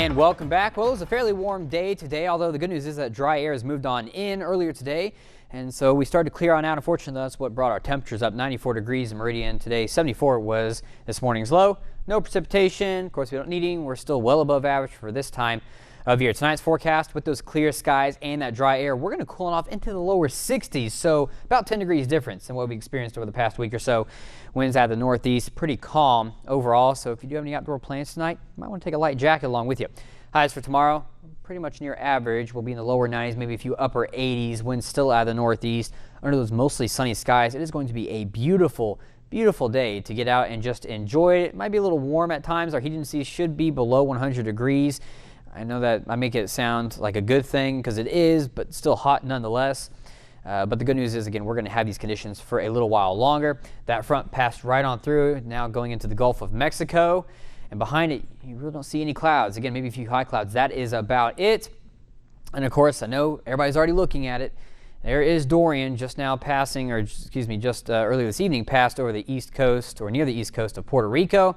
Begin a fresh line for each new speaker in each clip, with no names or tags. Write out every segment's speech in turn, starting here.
And welcome back. Well, it was a fairly warm day today, although the good news is that dry air has moved on in earlier today. And so we started to clear on out. Unfortunately, that's what brought our temperatures up. 94 degrees in Meridian today. 74 was this morning's low. No precipitation. Of course, we don't need any. We're still well above average for this time of year. Tonight's forecast with those clear skies and that dry air, we're going to cool off into the lower 60s. So about 10 degrees difference than what we experienced over the past week or so. Winds out of the northeast, pretty calm overall. So if you do have any outdoor plans tonight, you might want to take a light jacket along with you. Highs for tomorrow, pretty much near average. We'll be in the lower 90s, maybe a few upper 80s. Winds still out of the northeast. Under those mostly sunny skies, it is going to be a beautiful day to get out and just enjoy it. It might be a little warm at times. Our heat index should be below 100 degrees. I know that I make it sound like a good thing because it is, but still hot nonetheless. But the good news is, again, we're going to have these conditions for a little while longer. That front passed right on through, now going into the Gulf of Mexico. And behind it, you really don't see any clouds. Again, maybe a few high clouds. That is about it. And of course, I know everybody's already looking at it. There is Dorian just now passing, or excuse me, just earlier this evening passed over the east coast or near the east coast of Puerto Rico.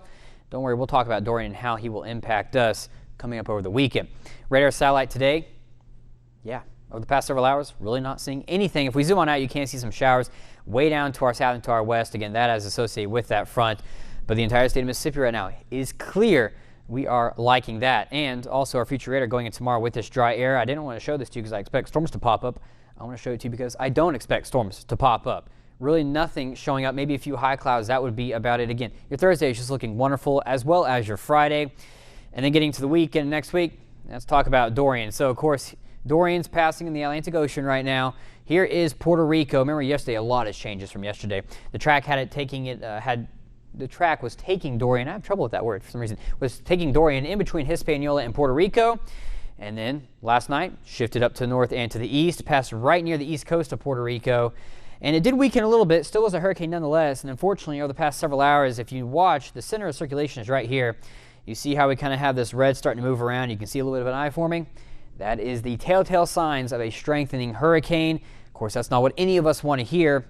Don't worry, we'll talk about Dorian and how he will impact us coming up over the weekend. Radar satellite today, yeah, over the past several hours, really not seeing anything. If we zoom on out, you can see some showers way down to our south and to our west. Again, that is associated with that front. But the entire state of Mississippi right now is clear. We are liking that. And also our future radar going in tomorrow with this dry air. I didn't want to show this to you because I expect storms to pop up. I want to show it to you because I don't expect storms to pop up. Really nothing showing up, maybe a few high clouds. That would be about it. Again, your Thursday is just looking wonderful, as well as your Friday. And then getting to the weekend next week, let's talk about Dorian. So, of course, Dorian's passing in the Atlantic Ocean right now. Here is Puerto Rico. Remember yesterday, a lot has changes from yesterday. The track had it taking it, the track was taking Dorian. I have trouble with that word for some reason. Was taking Dorian in between Hispaniola and Puerto Rico. And then last night, shifted up to the north and to the east, passed right near the east coast of Puerto Rico. And it did weaken a little bit, still was a hurricane nonetheless. And unfortunately, over the past several hours, if you watch, the center of circulation is right here. You see how we kind of have this red starting to move around. You can see a little bit of an eye forming. That is the telltale signs of a strengthening hurricane. Of course, that's not what any of us want to hear.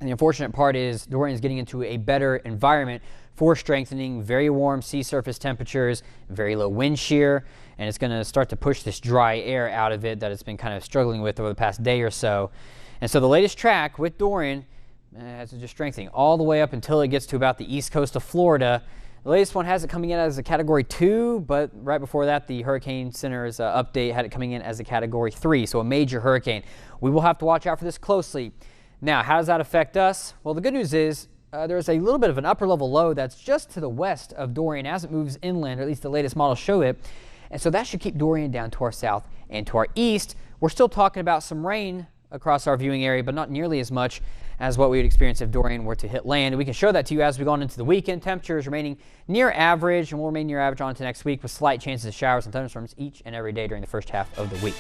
And the unfortunate part is Dorian is getting into a better environment for strengthening. Very warm sea surface temperatures, very low wind shear, and it's going to start to push this dry air out of it that it's been kind of struggling with over the past day or so. And so the latest track with Dorian is just strengthening all the way up until it gets to about the east coast of Florida. The latest one has it coming in as a Category 2, but right before that, the Hurricane Center's update had it coming in as a Category 3, so a major hurricane. We will have to watch out for this closely. Now, how does that affect us? Well, the good news is there's a little bit of an upper level low that's just to the west of Dorian as it moves inland, or at least the latest models show it. And so that should keep Dorian down to our south and to our east. We're still talking about some rain across our viewing area, but not nearly as much as what we would experience if Dorian were to hit land. And we can show that to you as we go on into the weekend. Temperatures remaining near average, and will remain near average on into next week with slight chances of showers and thunderstorms each and every day during the first half of the week.